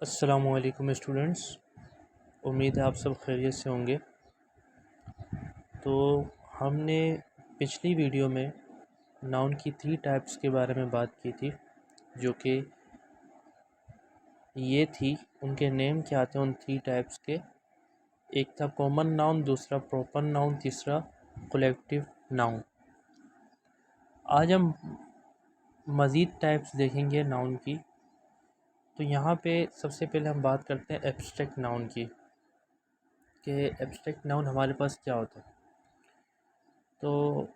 अस्सलामुअलैकुम स्टूडेंट्स। उम्मीद है आप सब खैरियत से होंगे। तो हमने पिछली वीडियो में नाउन की 3 टाइप्स के बारे में बात की थी, जो कि ये थी, उनके नेम क्या थे उन 3 टाइप्स के। एक था कॉमन नाउन, दूसरा प्रॉपर नाउन, तीसरा कलेक्टिव नाउन। आज हम मज़ीद टाइप्स देखेंगे नाउन की। तो यहाँ पे सबसे पहले हम बात करते हैं एब्स्ट्रैक्ट नाउन की, कि एब्स्ट्रैक्ट नाउन हमारे पास क्या होता है। तो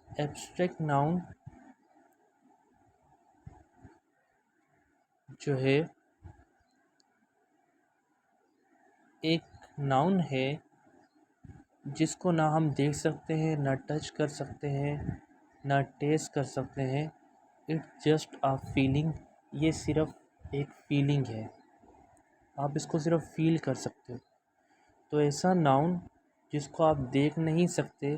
एब्स्ट्रैक्ट नाउन जो है एक नाउन है जिसको ना हम देख सकते हैं, ना टच कर सकते हैं, ना टेस्ट कर सकते हैं। It's just a feeling. ये सिर्फ एक फीलिंग है, आप इसको सिर्फ फील कर सकते हो। तो ऐसा नाउन जिसको आप देख नहीं सकते,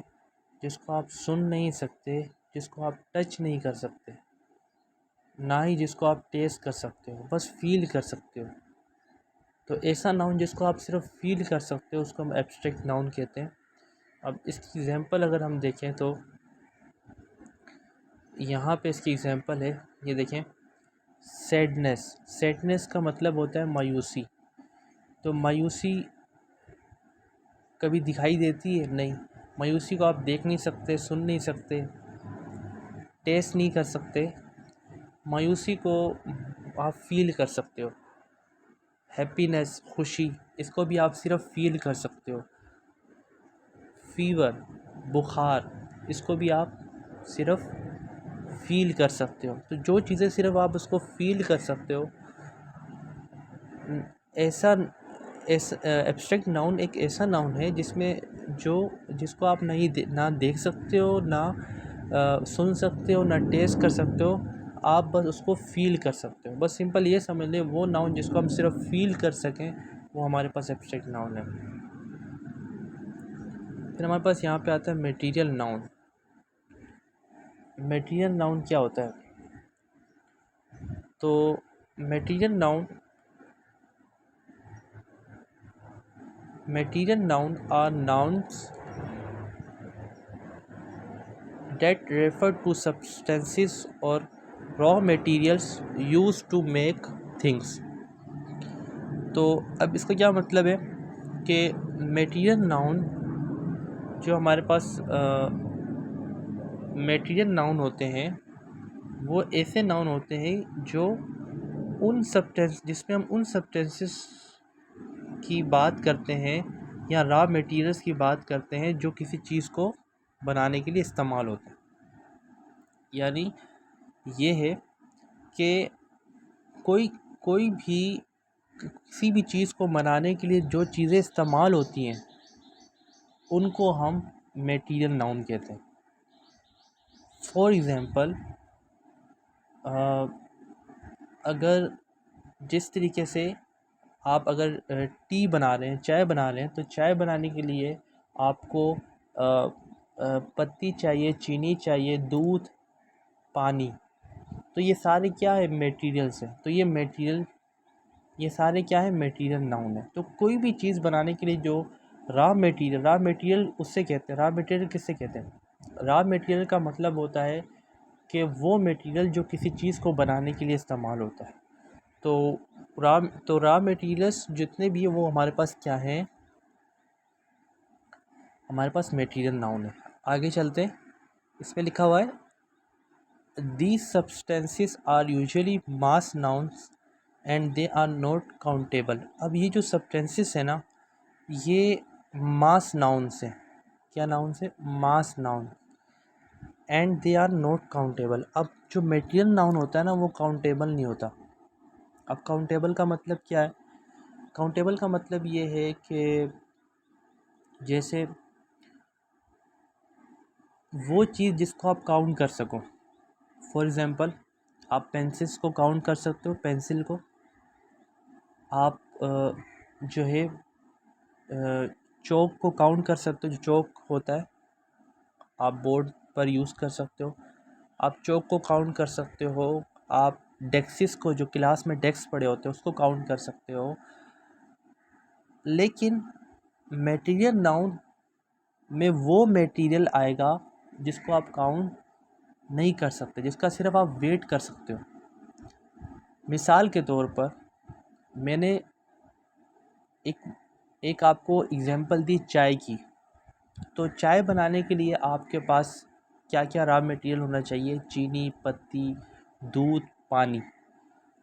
जिसको आप सुन नहीं सकते, जिसको आप टच नहीं कर सकते, ना ही जिसको आप टेस्ट कर सकते हो, बस फील कर सकते हो। तो ऐसा नाउन जिसको आप सिर्फ फील कर सकते हो उसको हम एब्स्ट्रैक्ट नाउन कहते हैं। अब इसकी एग्जांपल अगर हम देखें तो यहाँ पे इसकी एग्जांपल है, ये देखें। सैडनेस। सैडनेस का मतलब होता है मायूसी। तो मायूसी कभी दिखाई देती है? नहीं। मायूसी को आप देख नहीं सकते, सुन नहीं सकते, टेस्ट नहीं कर सकते। मायूसी को आप फील कर सकते हो। हैप्पीनेस, खुशी, इसको भी आप सिर्फ फील कर सकते हो। फीवर, बुखार, इसको भी आप सिर्फ फील कर सकते हो। तो जो चीज़ें सिर्फ आप उसको फील कर सकते हो, ऐसा एब्स्ट्रैक्ट नाउन एक ऐसा नाउन है जिसको आप ना देख सकते हो, ना सुन सकते हो, ना टेस्ट कर सकते हो। आप बस उसको फील कर सकते हो। बस सिंपल ये समझ लें, वो नाउन जिसको हम सिर्फ फील कर सकें वो हमारे पास एब्स्ट्रैक्ट नाउन है। फिर हमारे पास यहाँ पे आता है मटेरियल नाउन। मटेरियल नाउन क्या होता है? तो material noun are nouns that refer to substances or raw materials used to make things। तो अब इसका क्या मतलब है कि मटेरियल नाउन जो हमारे पास मटेरियल नाउन होते हैं वो ऐसे नाउन होते हैं जो जिसमें हम उन सब्सटेंसेस की बात करते हैं या रॉ मटेरियल्स की बात करते हैं जो किसी चीज़ को बनाने के लिए इस्तेमाल होते हैं। यानी ये है कि कोई कोई भी किसी भी चीज़ को बनाने के लिए जो चीज़ें इस्तेमाल होती हैं उनको हम मटेरियल नाउन कहते हैं। फॉर एग्ज़ाम्पल, अगर जिस तरीके से आप अगर टी बना रहे हैं, चाय बना रहे हैं, तो चाय बनाने के लिए आपको पत्ती चाहिए, चीनी चाहिए, दूध, पानी। तो ये सारे क्या है? मटेरियल्स हैं। तो ये सारे क्या है? मटेरियल नाउन है। तो कोई भी चीज़ बनाने के लिए जो रॉ मटेरियल उससे कहते हैं। रॉ मटेरियल किससे कहते हैं? रॉ मटेरियल का मतलब होता है कि वो मटेरियल जो किसी चीज़ को बनाने के लिए इस्तेमाल होता है। तो रॉ मटेरियल्स जितने भी है वो हमारे पास क्या है? हमारे पास मटेरियल नाउन है। आगे चलते हैं, इसमें लिखा हुआ है these substances are usually mass nouns and they are not countable। अब ये जो सब्सटेंसेस है ना, ये मास नाउन्स हैं। क्या नाउन से? Mass noun. And they are not countable. अब जो मटेरियल नाउन होता है ना वो काउंटेबल नहीं होता। अब काउंटेबल का मतलब क्या है? काउंटेबल का मतलब ये है कि जैसे वो चीज़ जिसको आप काउंट कर सको। फॉर एग्ज़ाम्पल, आप पेंसिल्स को काउंट कर सकते हो। पेंसिल को आप जो है चौक को काउंट कर सकते हो। जो चौक होता है आप बोर्ड पर यूज़ कर सकते हो। आप चौक को काउंट कर सकते हो। आप डेक्सिस को, जो क्लास में डेस्क पड़े होते हैं, उसको काउंट कर सकते हो। लेकिन मटेरियल नाउन में वो मटेरियल आएगा जिसको आप काउंट नहीं कर सकते, जिसका सिर्फ आप वेट कर सकते हो। मिसाल के तौर पर मैंने एक आपको एग्जांपल दी चाय की। तो चाय बनाने के लिए आपके पास क्या क्या रॉ मटेरियल होना चाहिए? चीनी, पत्ती, दूध, पानी।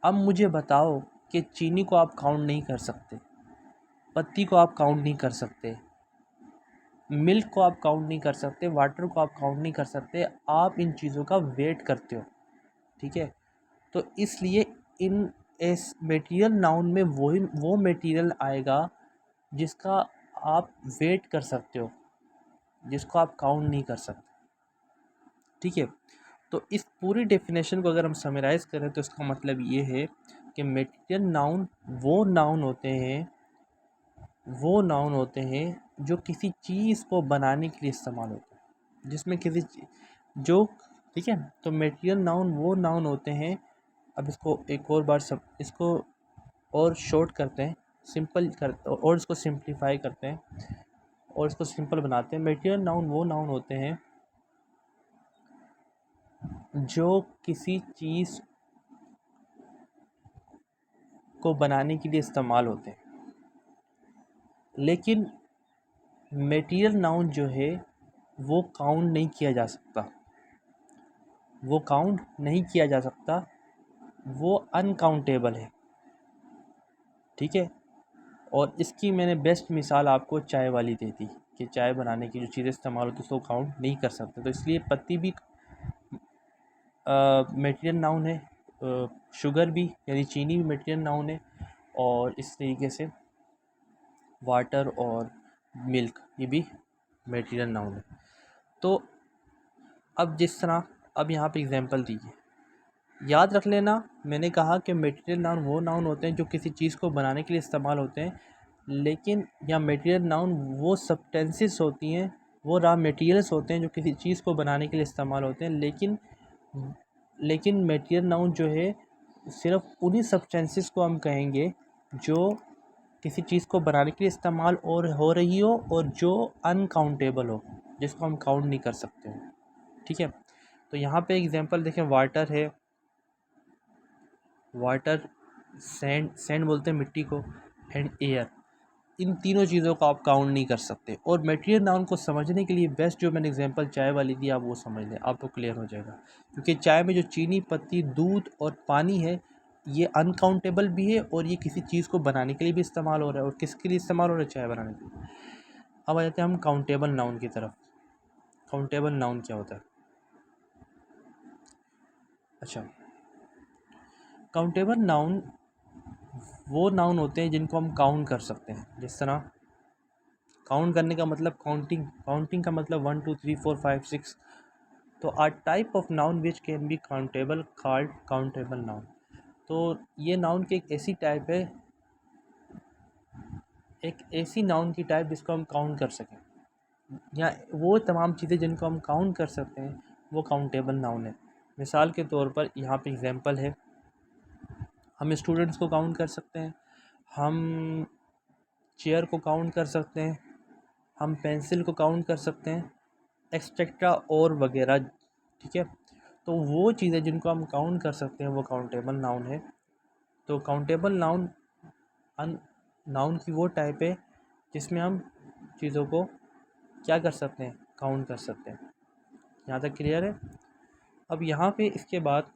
अब मुझे बताओ कि चीनी को आप काउंट नहीं कर सकते, पत्ती को आप काउंट नहीं कर सकते, मिल्क को आप काउंट नहीं कर सकते, वाटर को आप काउंट नहीं कर सकते, आप इन चीज़ों का वेट करते हो। ठीक है, तो इसलिए इन इस मटेरियल नाउन में वो मटेरियल आएगा जिसका आप वेट कर सकते हो, जिसको आप काउंट नहीं कर सकते। ठीक है, तो इस पूरी डेफिनेशन को अगर हम समराइज़ करें तो इसका मतलब ये है कि मटेरियल नाउन वो नाउन होते हैं जो किसी चीज़ को बनाने के लिए इस्तेमाल होते हैं, जिसमें किसी जो ठीक है, तो मटेरियल नाउन वो नाउन होते हैं। अब इसको एक और बार सब इसको और शॉर्ट करते हैं, सिंपल कर और इसको सिंप्लीफाई करते हैं और इसको सिंपल बनाते हैं। मटेरियल नाउन वो नाउन होते हैं जो किसी चीज़ को बनाने के लिए इस्तेमाल होते हैं। लेकिन मटेरियल नाउन जो है वो काउंट नहीं किया जा सकता, वो काउंट नहीं किया जा सकता, वो अनकाउंटेबल है। ठीक है, और इसकी मैंने बेस्ट मिसाल आपको चाय वाली दी थी कि चाय बनाने की जो चीज़ें इस्तेमाल होती है उसको काउंट नहीं कर सकते। तो इसलिए पत्ती भी मटेरियल नाउन है, शुगर भी यानी चीनी भी मटेरियल नाउन है, और इस तरीके से वाटर और मिल्क ये भी मटेरियल नाउन है। तो अब जिस तरह अब यहाँ पे एग्जांपल दीजिए, याद रख लेना मैंने कहा कि मटेरियल नाउन वो नाउन होते हैं जो किसी चीज़ को बनाने के लिए इस्तेमाल होते हैं। लेकिन या मटेरियल नाउन वो सब्सटेंसेस होती हैं, वो रॉ मटेरियल्स होते हैं जो किसी चीज़ को बनाने के लिए इस्तेमाल होते हैं। लेकिन मटेरियल नाउन जो है सिर्फ उन्हीं सब्सटेंसेस को हम कहेंगे जो किसी चीज़ को बनाने के लिए इस्तेमाल और हो रही हो और जो अनकाउंटेबल हो, जिसको हम काउंट नहीं कर सकते हो। ठीक है, तो यहाँ पे एग्जांपल देखें, वाटर है, वाटर, सैंड बोलते हैं मिट्टी को, एंड एयर, इन तीनों चीज़ों को आप काउंट नहीं कर सकते। और मटेरियल नाउन को समझने के लिए बेस्ट जो मैंने एग्जांपल चाय वाली दी आप वो समझ लें, आपको क्लियर हो जाएगा। क्योंकि चाय में जो चीनी, पत्ती, दूध और पानी है ये अनकाउंटेबल भी है और ये किसी चीज़ को बनाने के लिए भी इस्तेमाल हो रहा है। और किसके लिए इस्तेमाल हो रहा है? चाय बनाने के लिए। अब आ जाते हैं हम काउंटेबल नाउन की तरफ। काउंटेबल नाउन क्या होता है? अच्छा, काउंटेबल नाउन वो नाउन होते हैं जिनको हम काउंट कर सकते हैं। जिस तरह काउंट करने का मतलब काउंटिंग का मतलब 1 2 3 4 5 6। तो are type of noun which can be countable called countable noun. तो ये नाउन की एक ऐसी टाइप है, एक ऐसी नाउन की टाइप जिसको हम काउंट कर सकें, या वो तमाम चीज़ें जिनको हम काउंट कर सकते हैं वो काउंटेबल नाउन है। मिसाल के तौर पर यहाँ पे एग्जांपल है, हम स्टूडेंट्स को काउंट कर सकते हैं, हम चेयर को काउंट कर सकते हैं, हम पेंसिल को काउंट कर सकते हैं, एक्सेट्रा और वगैरह। ठीक है, तो वो चीज़ें जिनको हम काउंट कर सकते हैं वो काउंटेबल नाउन है। तो काउंटेबल नाउन की वो टाइप है जिसमें हम चीज़ों को क्या कर सकते हैं? काउंट कर सकते हैं। यहाँ तक क्लियर है? अब यहाँ पे इसके बाद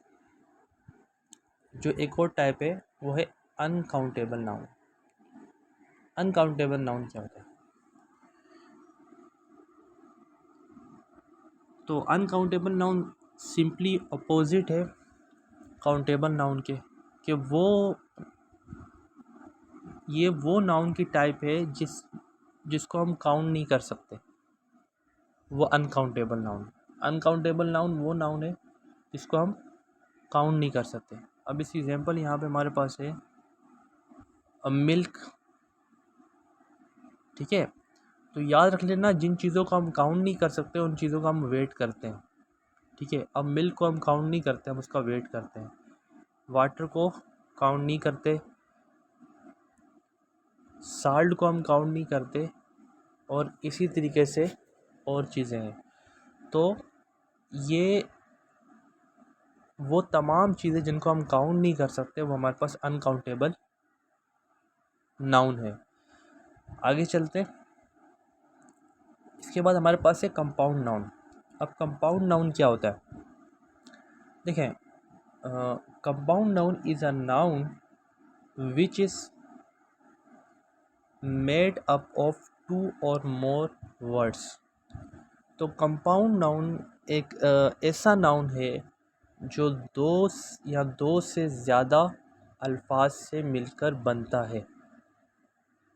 जो एक और टाइप है वो है अनकाउंटेबल नाउन। अनकाउंटेबल नाउन क्या होता है? तो अनकाउंटेबल नाउन सिंपली अपोजिट है काउंटेबल नाउन के, कि ये वो नाउन की टाइप है जिसको हम काउंट नहीं कर सकते, वो अनकाउंटेबल नाउन। अनकाउंटेबल नाउन वो नाउन है जिसको हम काउंट नहीं कर सकते। अब इसकी एग्जांपल यहाँ पे हमारे पास है मिल्क। ठीक है, तो याद रख लेना जिन चीज़ों को हम काउंट नहीं कर सकते उन चीज़ों का हम वेट करते हैं। ठीक है, अब मिल्क को हम काउंट नहीं करते, हम उसका वेट करते हैं। वाटर को काउंट नहीं करते, साल्ट को हम काउंट नहीं करते, और इसी तरीके से और चीज़ें हैं। तो ये वो तमाम चीज़ें जिनको हम काउंट नहीं कर सकते वो हमारे पास अनकाउंटेबल नाउन है। आगे चलते हैं। इसके बाद हमारे पास है कंपाउंड नाउन। अब कंपाउंड नाउन क्या होता है? देखें, compound noun is a noun which is made up of 2 और मोर वर्ड्स। तो कंपाउंड नाउन एक ऐसा नाउन है जो या दो से ज़्यादा अल्फाज से मिलकर बनता है।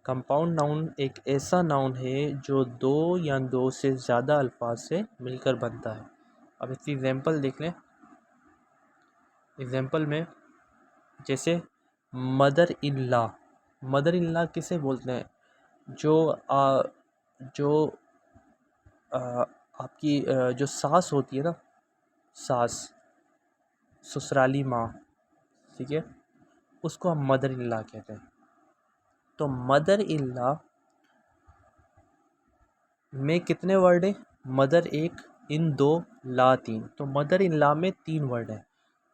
कंपाउंड नाउन एक ऐसा नाउन है जो दो या दो से ज़्यादा अल्फाज से मिलकर बनता है। अब इसकी एग्जांपल देख लें। एग्जांपल में जैसे mother in law. Mother in law किसे बोलते हैं? जो आपकी जो सास होती है ना, सास, ससुराली माँ, ठीक है, उसको हम मदर इन लॉ कहते हैं। तो मदर इन लॉ में कितने वर्ड हैं? मदर एक, इन दो, ला तीन। तो मदर इन लॉ में 3 वर्ड हैं।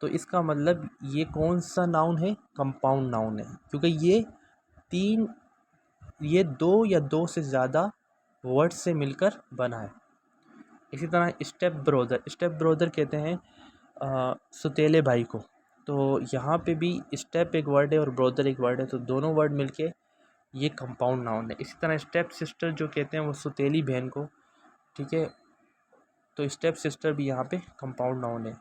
तो इसका मतलब ये कौन सा नाउन है? कंपाउंड नाउन है, क्योंकि ये दो या दो से ज़्यादा वर्ड से मिलकर बना है। इसी तरह स्टेप ब्रोदर कहते हैं सुतेले भाई को। तो यहाँ पे भी स्टेप एक वर्ड है और ब्रोदर एक वर्ड है, तो दोनों वर्ड मिलके ये कंपाउंड नाउन है। इसी तरह स्टेप सिस्टर जो कहते हैं वो सुतेली बहन को, ठीक है, तो स्टेप सिस्टर भी यहाँ पे कंपाउंड नाउन है।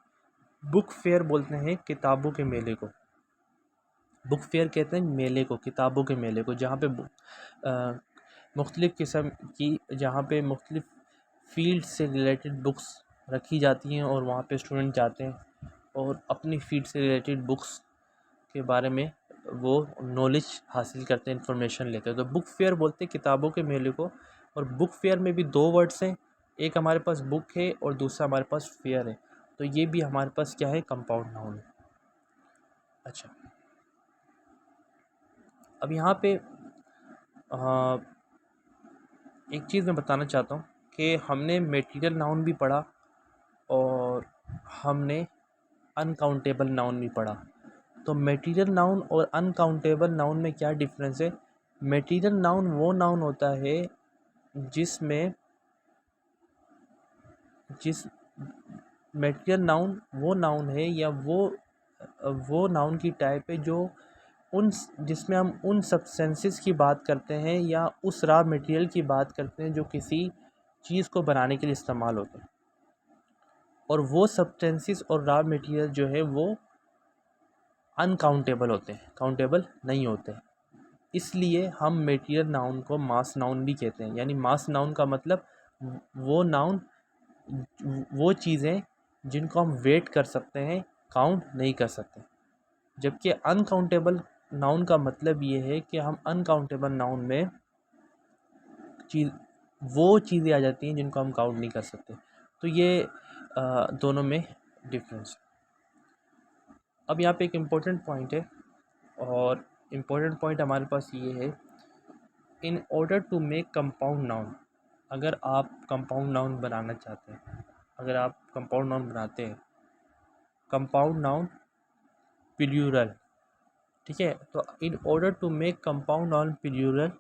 बुक फेयर बोलते हैं किताबों के मेले को। बुक फेयर कहते हैं मेले को, किताबों के मेले को, जहाँ पे मुख्तलिफ़ किस्म की, जहाँ पे मुख्तलिफ़ फील्ड से रिलेटेड बुक्स रखी जाती हैं और वहाँ पे स्टूडेंट जाते हैं और अपनी फील्ड से रिलेटेड बुक्स के बारे में वो नॉलेज हासिल करते हैं, इन्फॉर्मेशन लेते हैं। तो बुक फेयर बोलते हैं किताबों के मेले को। और बुक फेयर में भी 2 वर्ड्स हैं, एक हमारे पास बुक है और दूसरा हमारे पास फेयर है। तो ये भी हमारे पास क्या है? कंपाउंड नाउन है। अच्छा, अब यहाँ पे एक चीज़ मैं बताना चाहता हूँ कि हमने मटेरियल नाउन भी पढ़ा और हमने अनकाउंटेबल नाउन भी पढ़ा। तो मटेरियल नाउन और अनकाउंटेबल नाउन में क्या डिफरेंस है? मटेरियल नाउन वो नाउन होता है जिस मटेरियल नाउन वो नाउन है या वो नाउन की टाइप है जो जिसमें हम उन सब्सटेंसेस की बात करते हैं या उस रॉ मटेरियल की बात करते हैं जो किसी चीज़ को बनाने के लिए इस्तेमाल होते हैं, और वो सब्सटेंसेस और रॉ मटेरियल जो है वो अनकाउंटेबल होते हैं, काउंटेबल नहीं होते। इसलिए हम मटेरियल नाउन को मास नाउन भी कहते हैं। यानी मास नाउन का मतलब वो नाउन, वो चीज़ें जिनको हम वेट कर सकते हैं, काउंट नहीं कर सकते। जबकि अनकाउंटेबल नाउन का मतलब ये है कि हम अनकाउंटेबल नाउन में चीज़ वो चीज़ें आ जाती हैं जिनको हम काउंट नहीं कर सकते। तो ये दोनों में डिफरेंस। अब यहाँ पे एक इम्पोर्टेंट पॉइंट है, और इम्पोर्टेंट पॉइंट हमारे पास ये है, in order to make compound noun. अगर आप कंपाउंड नाउन बनाना चाहते हैं, अगर आप कंपाउंड नाउन बनाते हैं, कंपाउंड नाउन प्लूरल, ठीक है, तो in order to make compound noun plural,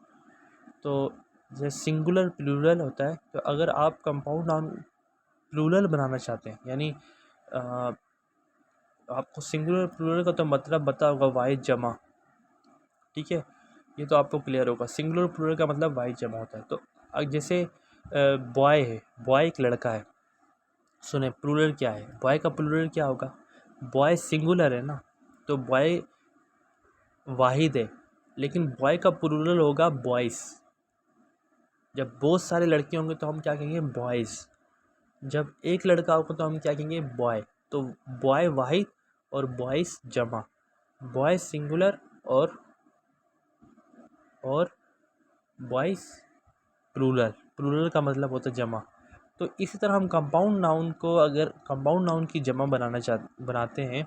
तो जैसे सिंगुलर प्लूरल होता है, तो अगर आप कंपाउंड नाउन प्लूरल बनाना चाहते हैं, यानी आपको सिंगुलर प्लूरल का तो मतलब पता होगा, वाहिद जमा, ठीक है, ये तो आपको क्लियर होगा। सिंगुलर प्लूरल का मतलब वाहिद जमा होता है। तो जैसे बॉय है, बॉय एक लड़का है, सुने प्लूरल क्या है? बॉय का प्लूरल क्या होगा? बॉय सिंगुलर है ना, तो बॉय वाहिद है, लेकिन बॉय का प्लूरल होगा बॉयज़। जब बहुत सारे लड़के होंगे तो हम क्या कहेंगे? बॉयज़। जब एक लड़का होगा तो हम क्या कहेंगे? बॉय। तो बॉय वाहिद और बॉयज़ जमा, बॉय सिंगुलर और बॉयज़ प्लूरल। प्लूरल का मतलब होता है जमा। तो इसी तरह हम कंपाउंड नाउन को, अगर कंपाउंड नाउन की जमा बनाते हैं,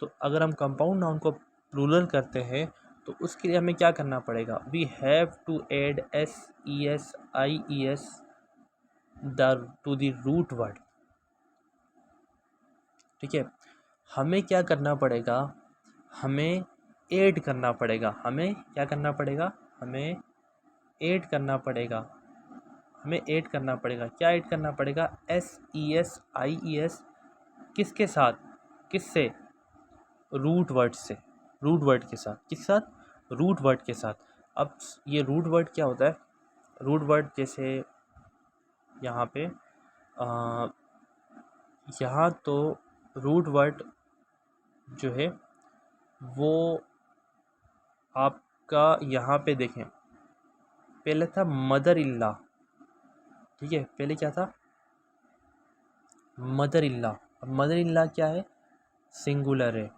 तो अगर हम कंपाउंड नाउन को प्लूरल करते हैं तो उसके लिए हमें क्या करना पड़ेगा, we have to add SES IES to the root word. ठीक है, हमें क्या करना पड़ेगा, हमें ऐड करना पड़ेगा, हमें क्या करना पड़ेगा, हमें ऐड करना पड़ेगा, हमें ऐड करना पड़ेगा, क्या ऐड करना पड़ेगा, SES IES किसके साथ, किससे, रूट वर्ड से, रूट वर्ड के साथ, किस साथ, रूट वर्ड के साथ। अब ये रूट वर्ड क्या होता है, रूट वर्ड जैसे यहाँ पे यहाँ तो रूट वर्ड जो है वो आपका यहाँ पे देखें, पहले था मदर इन लॉ। ठीक है, पहले क्या था, मदर इन लॉ। अब मदर इन लॉ क्या है, सिंगुलर है,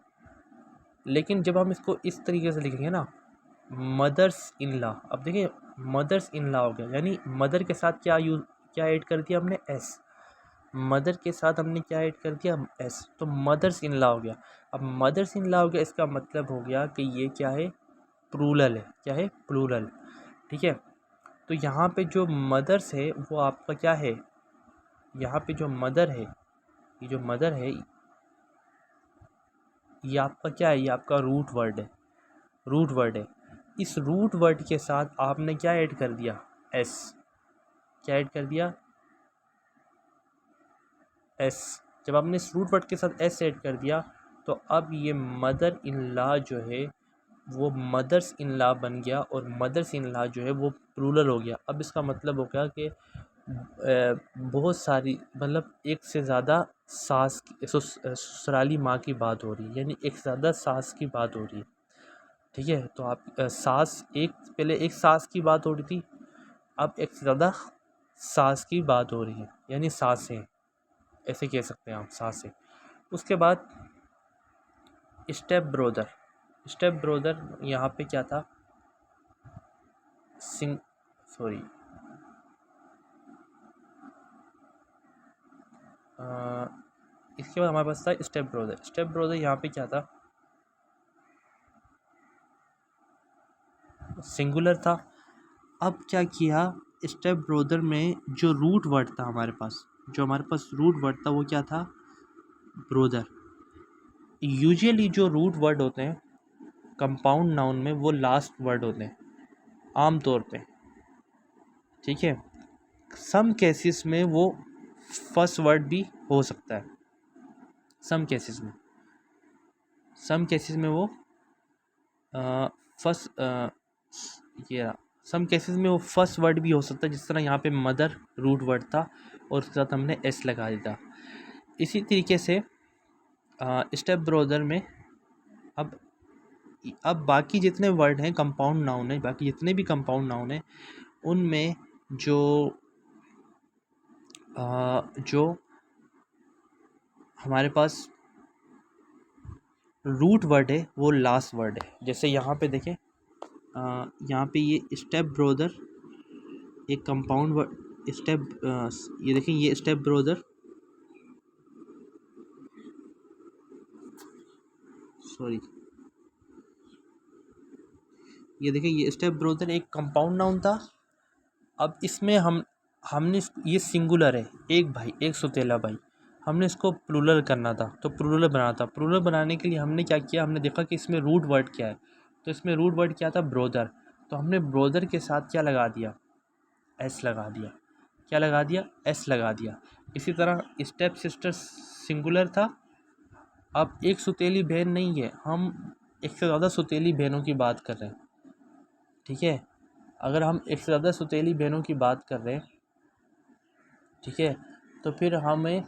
लेकिन जब हम इसको इस तरीके से लिखेंगे ना, मदर्स इन लॉ, अब देखिए मदर्स इन लॉ हो गया, यानी मदर के साथ क्या ऐड कर दिया हमने, एस, मदर के साथ हमने क्या ऐड कर दिया, एस, तो मदर्स इन लॉ हो गया। अब मदर्स इन लॉ हो गया, इसका मतलब हो गया कि ये क्या है, प्लूरल है, क्या है, प्लूरल। ठीक है, तो यहाँ पे जो मदर्स है वो आपका क्या है, यहाँ पे जो मदर है, ये जो मदर है ये आपका क्या है, ये आपका रूट वर्ड है, रूट वर्ड है। इस रूट वर्ड के साथ आपने क्या ऐड कर दिया, एस, क्या ऐड कर दिया, एस। जब आपने इस रूट वर्ड के साथ एस ऐड कर दिया तो अब ये मदर इन लॉ जो है वो मदर्स इन लॉ बन गया, और मदर्स इन लॉ जो है वो प्लूरल हो गया। अब इसका मतलब हो गया कि बहुत सारी, मतलब एक से ज़्यादा सास ससुराली माँ की बात हो रही है, यानी एक से ज़्यादा सास की बात हो रही है। ठीक है, तो आप सास, एक पहले एक सास की बात हो रही थी, अब एक से ज़्यादा सास की बात हो रही है, यानी सासें, ऐसे कह सकते हैं आप, सासें। उसके बाद स्टेप ब्रोदर, स्टेप ब्रोदर यहाँ पे क्या था, सॉरी इसके बाद हमारे पास था स्टेप ब्रोदर। स्टेप ब्रोदर यहाँ पे क्या था, सिंगुलर था। अब क्या किया, स्टेप ब्रोदर में जो रूट वर्ड था हमारे पास, जो हमारे पास रूट वर्ड था वो क्या था, ब्रोदर। यूजुअली जो रूट वर्ड होते हैं कंपाउंड नाउन में वो लास्ट वर्ड होते हैं आम तौर पे। ठीक है, सम केसेस में वो फर्स्ट वर्ड भी हो सकता है, सम केसेस में, सम केसेस में वो फर्स्ट ये सम केसेस में वो फर्स्ट वर्ड भी हो सकता है, जिस तरह यहाँ पे मदर रूट वर्ड था और उसके साथ हमने एस लगा दिया था। इसी तरीके से स्टेप ब्रोदर में अब बाकी जितने वर्ड हैं कंपाउंड नाउन है, बाकी जितने भी कंपाउंड नाउन है उनमें जो हमारे पास रूट वर्ड है वो लास्ट वर्ड है। जैसे यहाँ पे देखें, यहाँ पे ये स्टेप ब्रोदर एक कंपाउंड वर्ड, स्टेप ये देखें, ये स्टेप ब्रोदर, सॉरी ये देखें, ये स्टेप ब्रोदर एक कंपाउंड नाउन था। अब इसमें हमने ये सिंगुलर है, एक भाई, एक सौतेला भाई, हमने इसको प्लूरल करना था, तो प्लूरल बनाना था। प्लूरल बनाने के लिए हमने क्या किया, हमने देखा कि इसमें रूट वर्ड क्या है, तो इसमें रूट वर्ड क्या था, ब्रोदर, तो हमने ब्रोदर के साथ क्या लगा दिया, एस लगा दिया, क्या लगा दिया, एस लगा दिया। इसी तरह स्टेप सिस्टर सिंगुलर था, अब एक सौतेली बहन नहीं है, हम एक से ज़्यादा सौतेली बहनों की बात कर रहे हैं। ठीक है, अगर हम एक से ज़्यादा सौतेली बहनों की बात कर रहे हैं, ठीक है, तो फिर हमें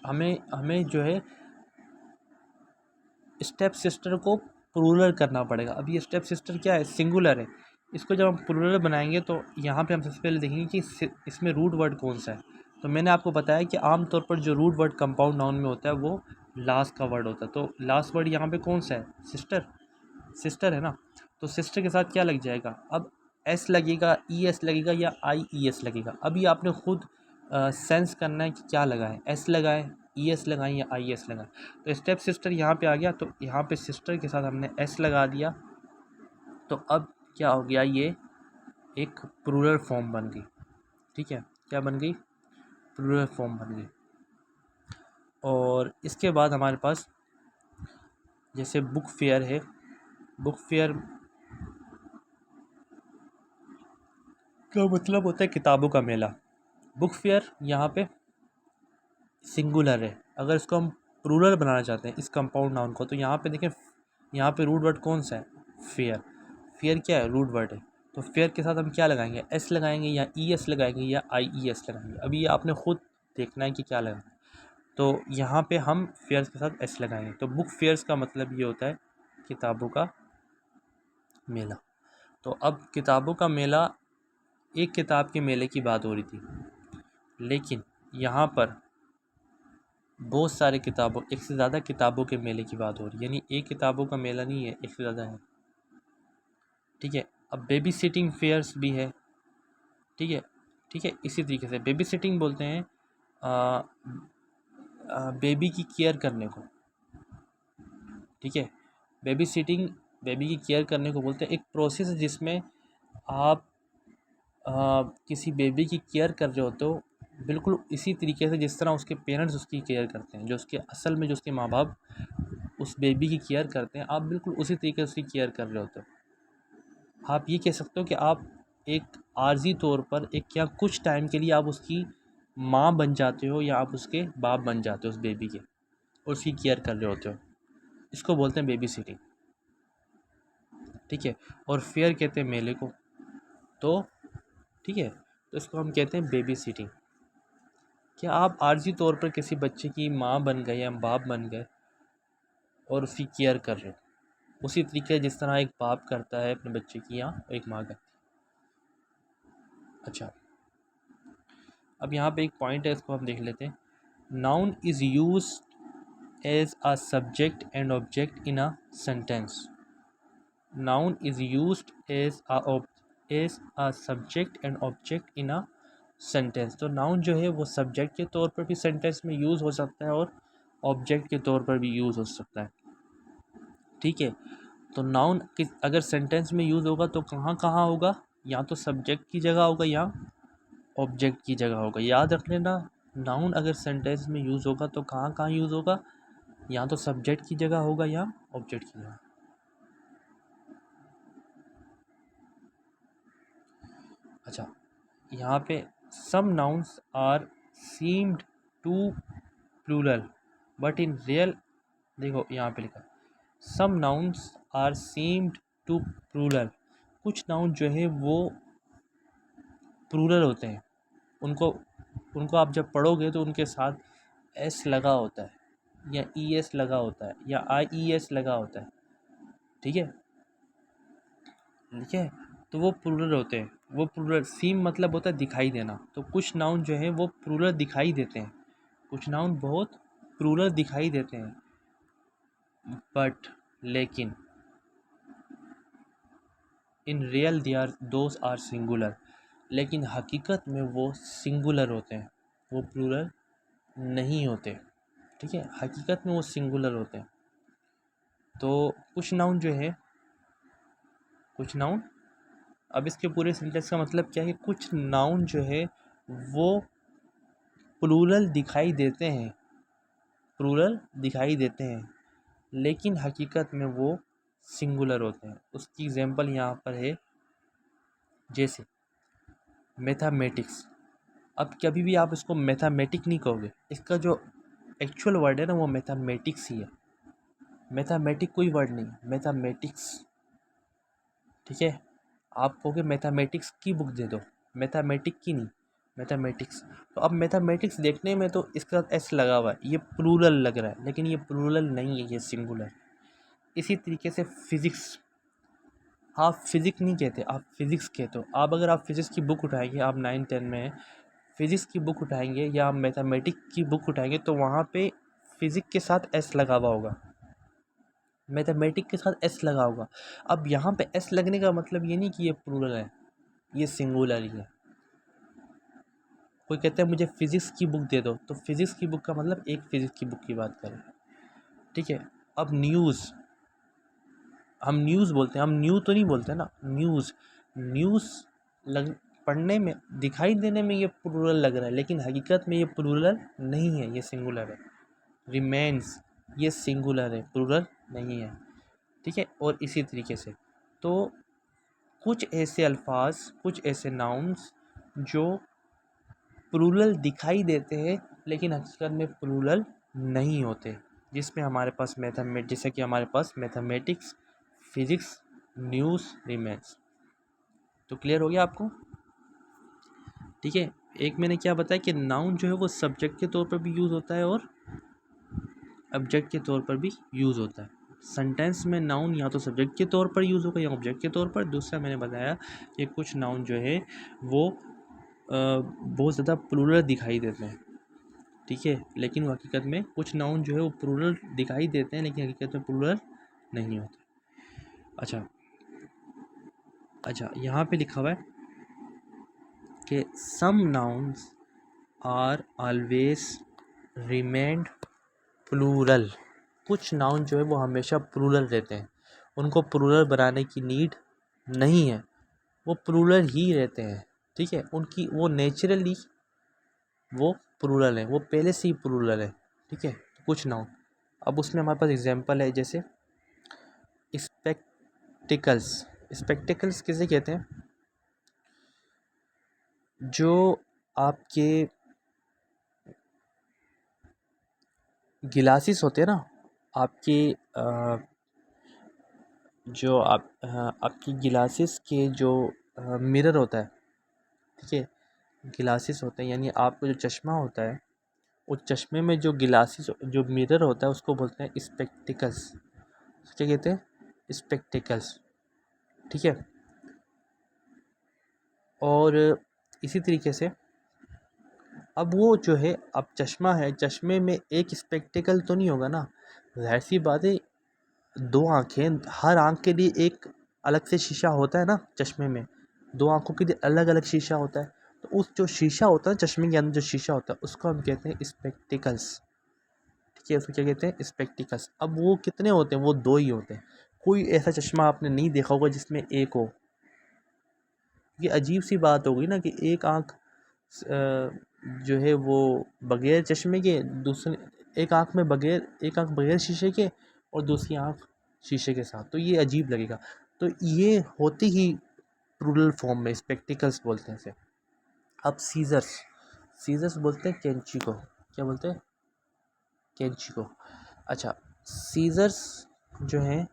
हमें हमें जो है स्टेप सिस्टर को प्लूरल करना पड़ेगा। अब ये स्टेप सिस्टर क्या है, सिंगुलर है, इसको जब हम प्लूरल बनाएंगे तो यहाँ पे हम सबसे पहले देखेंगे कि इसमें रूट वर्ड कौन सा है। तो मैंने आपको बताया कि आमतौर पर जो रूट वर्ड कंपाउंड नाउन में होता है वो लास्ट का वर्ड होता है, तो लास्ट वर्ड यहाँ पे कौन सा है, सिस्टर, सिस्टर है ना, तो सिस्टर के साथ क्या लग जाएगा, अब एस लगेगा, ई एस लगेगा या आई ई एस लगेगा। अभी आपने खुद सेंस करना है कि क्या लगाए, एस लगाए, ई एस लगाएं या आई एस लगाएं। तो स्टेप सिस्टर यहाँ पे आ गया, तो यहाँ पे सिस्टर के साथ हमने एस लगा दिया, तो अब क्या हो गया, ये एक प्लूरल फॉर्म बन गई। ठीक है, क्या बन गई, प्लूरल फॉर्म बन गई। और इसके बाद हमारे पास जैसे बुक फेयर है, बुक फेयर का मतलब होता है किताबों का मेला। बुक फेयर यहाँ पे सिंगुलर है, अगर इसको हम प्लूरल बनाना चाहते हैं इस कंपाउंड नाउन को, तो यहाँ पे देखें, यहाँ पे रूट वर्ड कौन सा है, फेयर। फेयर क्या है, रूट वर्ड है। तो फेयर के साथ हम क्या लगाएंगे, एस लगाएंगे या ई एस लगाएंगे या आई ई एस लगाएंगे। अभी ये आपने खुद देखना है कि क्या लगाना है। तो यहाँ पे हम फेयर्स के साथ एस लगाएंगे, तो बुक फेयर्स का मतलब ये होता है किताबों का मेला। तो अब किताबों का मेला, एक किताब के मेले की बात हो रही थी, लेकिन यहाँ पर बहुत सारे किताबों, एक से ज़्यादा किताबों के मेले की बात हो रही है, यानी एक किताबों का मेला नहीं है, एक से ज़्यादा है। ठीक है, अब बेबी सिटिंग फेयर्स भी है। ठीक है, ठीक है, इसी तरीके से बेबी सिटिंग बोलते हैं बेबी की केयर करने को। ठीक है, बेबी सिटिंग बेबी की केयर करने को बोलते हैं, एक प्रोसेस जिसमें आप किसी बेबी की केयर कर रहे होते हो, बिल्कुल इसी तरीके से जिस तरह उसके पेरेंट्स उसकी केयर करते हैं, जो उसके असल में जो उसके माँ बाप उस बेबी की केयर करते हैं, आप बिल्कुल उसी तरीके से उसकी केयर कर रहे होते हो। आप ये कह सकते हो कि आप एक आर्जी तौर पर एक या कुछ टाइम के लिए आप उसकी माँ बन जाते हो या आप उसके बाप बन जाते हो उस बेबी के, और उसकी केयर कर रहे होते हो। इसको बोलते हैं बेबी सिटिंग। ठीक है, और फेयर कहते हैं मेले को। तो ठीक है, तो इसको हम कहते हैं बेबी सिटिंग। क्या आप आर्जी तौर पर किसी बच्चे की माँ बन गए या बाप बन गए और उसकी केयर कर रहे हो, उसी तरीके जिस तरह एक बाप करता है अपने बच्चे की या एक माँ करती है। अच्छा, अब यहाँ पे एक पॉइंट है, इसको हम देख लेते हैं। Noun is use as a subject and object in a sentence. Noun is use as a subject and object in a sentence. तो नाउन जो है वो सब्जेक्ट के तौर पर भी सेंटेंस में यूज़ हो सकता है और ऑब्जेक्ट के तौर पर भी यूज़ हो सकता है। ठीक है, तो नाउन अगर सेंटेंस में यूज़ होगा तो कहाँ कहाँ होगा, या तो सब्जेक्ट की जगह होगा या ऑब्जेक्ट की जगह होगा। याद रख लेना, नाउन अगर सेंटेंस में यूज़ होगा तो कहाँ कहाँ यूज़ होगा, या तो सब्जेक्ट की जगह होगा या ऑब्जेक्ट की जगह। अच्छा, यहाँ पे some nouns are seemed to plural but in real, देखो यहाँ पे लिखा some nouns are seemed to plural. कुछ नाउन जो है वो प्लूरल होते हैं, उनको उनको आप जब पढ़ोगे तो उनके साथ एस लगा होता है या ई एस लगा होता है या आई ई एस लगा होता है। ठीक है, ठीक है, तो वो प्लूरल होते हैं। वो प्लूरल, सीम मतलब होता है दिखाई देना। तो कुछ नाउन जो है वो प्लूरल दिखाई देते हैं, कुछ नाउन बहुत प्लूरल दिखाई देते हैं, बट लेकिन in real they are those are singular, लेकिन हकीकत में वो सिंगुलर होते हैं, वो प्लूरल नहीं होते। ठीक है, हकीकत में वो सिंगुलर होते हैं। तो कुछ नाउन जो है, कुछ नाउन, अब इसके पूरे सेंटेंस का मतलब क्या है, कुछ नाउन जो है वो प्लूरल दिखाई देते हैं, प्लूरल दिखाई देते हैं, लेकिन हकीकत में वो सिंगुलर होते हैं। उसकी एग्जांपल यहाँ पर है, जैसे मैथमेटिक्स। अब कभी भी आप इसको मैथमेटिक नहीं कहोगे, इसका जो एक्चुअल वर्ड है ना वो मैथमेटिक्स ही है। मैथमेटिक कोई वर्ड नहीं, मैथमेटिक्स। ठीक है, आप कहोगे मैथमेटिक्स की बुक दे दो, मैथमेटिक की नहीं, मैथमेटिक्स। तो अब मैथमेटिक्स देखने में तो इसका एस लगा हुआ है, ये प्लूरल लग रहा है, लेकिन ये प्लूरल नहीं है, ये सिंगुलर। इसी तरीके से फिज़िक्स, आप फिज़िक्स नहीं कहते, आप फिज़िक्स कहते हो। आप अगर आप फिज़िक्स की बुक उठाएंगे, आप 9-10 में हैं, फिज़िक्स की बुक उठाएंगे या आप मैथमेटिक्स की बुक उठाएंगे, तो वहाँ पे फिज़िक्स के साथ एस लगा हुआ होगा, मैथमेटिक्स के साथ एस लगा होगा। अब यहाँ पे एस लगने का मतलब ये नहीं कि ये प्लूरल है, ये सिंगुलर ही है। कोई कहता है मुझे फ़िज़िक्स की बुक दे दो, तो फिज़िक्स की बुक का मतलब एक फ़िज़िक्स की बुक की बात करें, ठीक है। अब न्यूज़, हम न्यूज़ बोलते हैं, हम न्यू तो नहीं बोलते ना, न्यूज़। न्यूज़ लग पढ़ने में, दिखाई देने में ये प्लूरल लग रहा है, लेकिन हकीकत में ये प्लूरल नहीं है, ये सिंगुलर है। रिमेन्स, ये सिंगुलर है, प्लूरल नहीं है, ठीक है। और इसी तरीके से तो कुछ ऐसे अल्फाज, कुछ ऐसे नाउन्स जो प्लूरल दिखाई देते हैं लेकिन हकीकत में प्लूरल नहीं होते, जिसमें हमारे पास जैसे कि हमारे पास मैथमेटिक्स, फिजिक्स, न्यूज़, रिमेन्स। तो क्लियर हो गया आपको, ठीक है। एक मैंने क्या बताया कि नाउन जो है वो सब्जेक्ट के तौर पर भी यूज़ होता है और ऑब्जेक्ट के तौर पर भी यूज़ होता है। सेंटेंस में नाउन या तो सब्जेक्ट के तौर पर यूज़ होगा या ऑब्जेक्ट के तौर पर। दूसरा मैंने बताया कि कुछ नाउन जो है वो बहुत ज़्यादा प्लूरल दिखाई देते हैं, ठीक है, लेकिन वो हकीकत में कुछ नाउन जो है वो प्लूरल दिखाई देते हैं लेकिन हकीकत में प्लूरल नहीं होते। अच्छा अच्छा, यहाँ पे लिखा हुआ है कि some nouns are always remained plural. कुछ नाउन जो है वो हमेशा प्लूरल रहते हैं, उनको प्लूरल बनाने की नीड नहीं है, वो प्लूरल ही रहते हैं, ठीक है। उनकी वो नेचुरली वो प्लूरल है, वो पहले से ही प्लूरल है, ठीक है। कुछ नाउन, अब उसमें हमारे पास एग्जांपल है, जैसे स्पेक्टिकल्स। स्पेक्टिकल्स किसे कहते हैं? जो आपके गिलासिस होते हैं ना, आपके जो आपकी गिलासिस के जो मिरर होता है, ठीक है, गिलासिस होते हैं, यानी आपका जो चश्मा होता है, उस चश्मे में जो गिलासिस जो मिरर होता है उसको बोलते हैं स्पेक्टिकल्स। क्या कहते हैं? स्पेक्टिकल्स, ठीक है। और इसी तरीके से अब वो जो है, अब चश्मा है, चश्मे में एक स्पेक्टिकल तो नहीं होगा ना, ज़ाहिर सी बात है, दो आँखें, हर आँख के लिए एक अलग से शीशा होता है ना चश्मे में, दो आँखों के लिए अलग अलग शीशा होता है। तो उस जो शीशा होता है चश्मे के अंदर, जो शीशा होता है उसको हम कहते हैं स्पेक्टिकल्स, ठीक है। उसको क्या कहते हैं? स्पेक्टिकल्स। अब वो कितने होते हैं? वो दो ही होते हैं। कोई ऐसा चश्मा आपने नहीं देखा होगा जिसमें एक हो। ये अजीब सी बात हो गई ना कि एक आँख जो है वो बगैर चश्मे के, दूसरे एक आँख में बगैर, एक आँख बगैर शीशे के और दूसरी आँख शीशे के साथ, तो ये अजीब लगेगा। तो ये होती ही प्लूरल फॉर्म में, स्पेक्टिकल्स बोलते हैं इसे। अब सीजर्स, सीजर्स बोलते हैं कैंची को। क्या बोलते हैं? कैंची को। अच्छा, सीजर्स जो हैं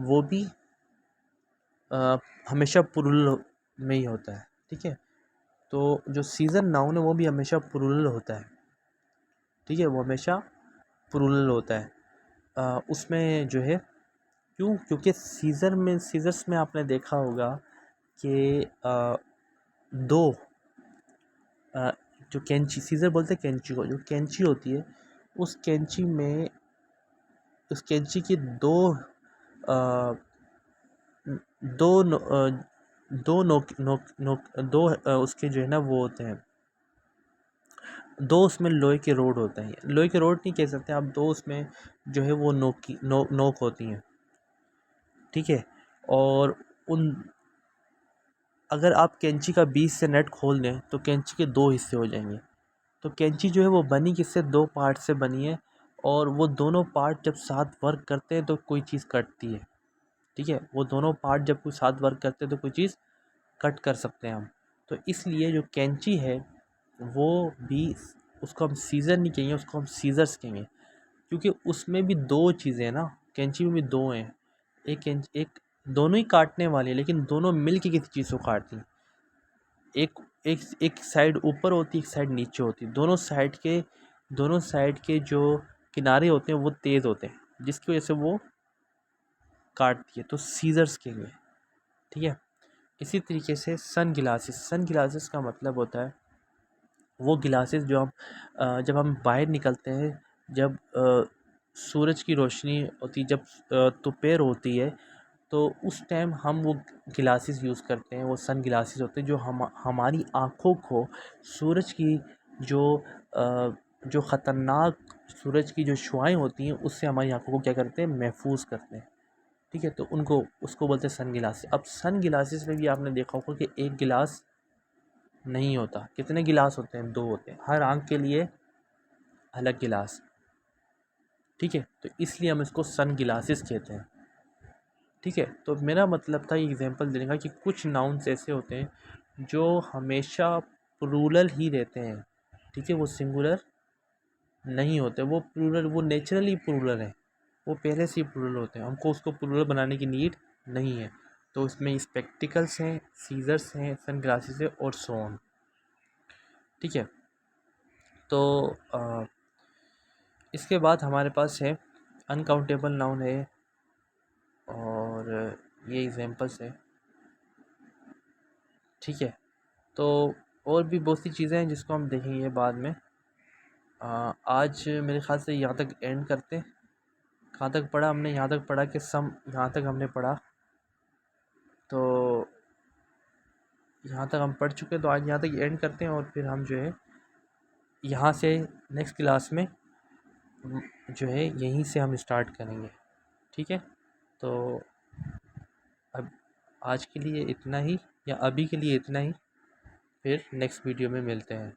वो भी हमेशा प्लूरल में ही होता है, ठीक है। तो जो सीज़र नाउन है वो भी हमेशा प्लूरल होता है, ठीक है, वो हमेशा प्लूरल होता है। उसमें जो है, क्योंकि सीज़र्स में आपने देखा होगा कि दो अ, जो कैंची, सीज़र बोलते हैं कैंची को, जो कैंची होती है उस कैंची में, उस कैंची की दो अ, दो नो, दो नोक नोक नोक दो उसके जो है ना वो होते हैं, दो उसमें लोहे के रोड होते हैं, लोहे के रोड नहीं कह सकते आप, दो उसमें जो है वो नोक होती हैं, ठीक है। और उन, अगर आप कैंची का बीच से नट खोल दें तो कैंची के दो हिस्से हो जाएंगे। तो कैंची जो है वो बनी किससे? दो पार्ट से बनी है, और वो दोनों पार्ट जब साथ वर्क करते हैं तो कोई चीज़ कटती है, ठीक है। वो दोनों पार्ट जब कोई साथ वर्क करते हैं तो कोई चीज़ कट कर सकते हैं हम। तो इसलिए जो कैंची है वो भी, उसको हम सीज़र नहीं कहेंगे, उसको हम सीज़र्स कहेंगे, क्योंकि उसमें भी दो चीज़ें हैं ना, कैंची में भी दो हैं। एक दोनों ही काटने वाली है लेकिन दोनों मिल के किसी चीज़ को काटती हैं। एक एक एक साइड ऊपर होती है, एक साइड नीचे होती है, दोनों साइड के जो किनारे होते हैं वो तेज़ होते हैं, जिसकी वजह से वो काटती है, तो सीज़र्स कहेंगे, ठीक है। इसी तरीके से सन ग्लासेस, सन ग्लासेस का मतलब होता है वो गिलासेस जो हम जब हम बाहर निकलते हैं, जब सूरज की रोशनी होती, जब दोपहर होती है तो उस टाइम हम वो ग्लासेस यूज़ करते हैं, वो सन ग्लासेस होते हैं जो हमारी आँखों को सूरज की जो जो ख़तरनाक सूरज की जो शुआएँ होती हैं उससे हमारी आँखों को क्या करते हैं, महफूज करते हैं। ठीक है, तो उनको उसको बोलते हैं सन ग्लासेस। अब सन ग्लासेस में भी आपने देखा होगा कि एक गिलास नहीं होता, कितने गिलास होते हैं, 2 होते हैं, हर आँख के लिए अलग गिलास। ठीक है, तो इसलिए हम इसको सन ग्लासेस कहते हैं। ठीक है, तो मेरा मतलब था ये एग्जांपल देने का कि कुछ नाउन्स ऐसे होते हैं जो हमेशा प्लूरल ही रहते हैं। ठीक है, वो सिंगुलर नहीं होते, वो प्लूरल, वो नेचुरली प्लूरल है, वो पहले से ही प्लूरल होते हैं, हमको उसको प्लूरल बनाने की नीड नहीं है। तो इसमें स्पेक्टिकल्स हैं, सीजर्स हैं, सन ग्लासेस है और सो ऑन। ठीक है, तो इसके बाद हमारे पास है अनकाउंटेबल नाउन है, और ये एग्जांपल्स है। ठीक है, तो और भी बहुत सी चीज़ें हैं जिसको हम देखेंगे बाद में। आज मेरे ख़्याल से यहाँ तक एंड करते हैं। कहाँ तक पढ़ा हमने, यहाँ तक पढ़ा कि सम, यहाँ तक हमने पढ़ा, तो यहाँ तक हम पढ़ चुके हैं, तो आज यहाँ तक एंड करते हैं और फिर हम जो है यहाँ से नेक्स्ट क्लास में जो है यहीं से हम स्टार्ट करेंगे। ठीक है, तो अब आज के लिए इतना ही, या अभी के लिए इतना ही, फिर नेक्स्ट वीडियो में मिलते हैं।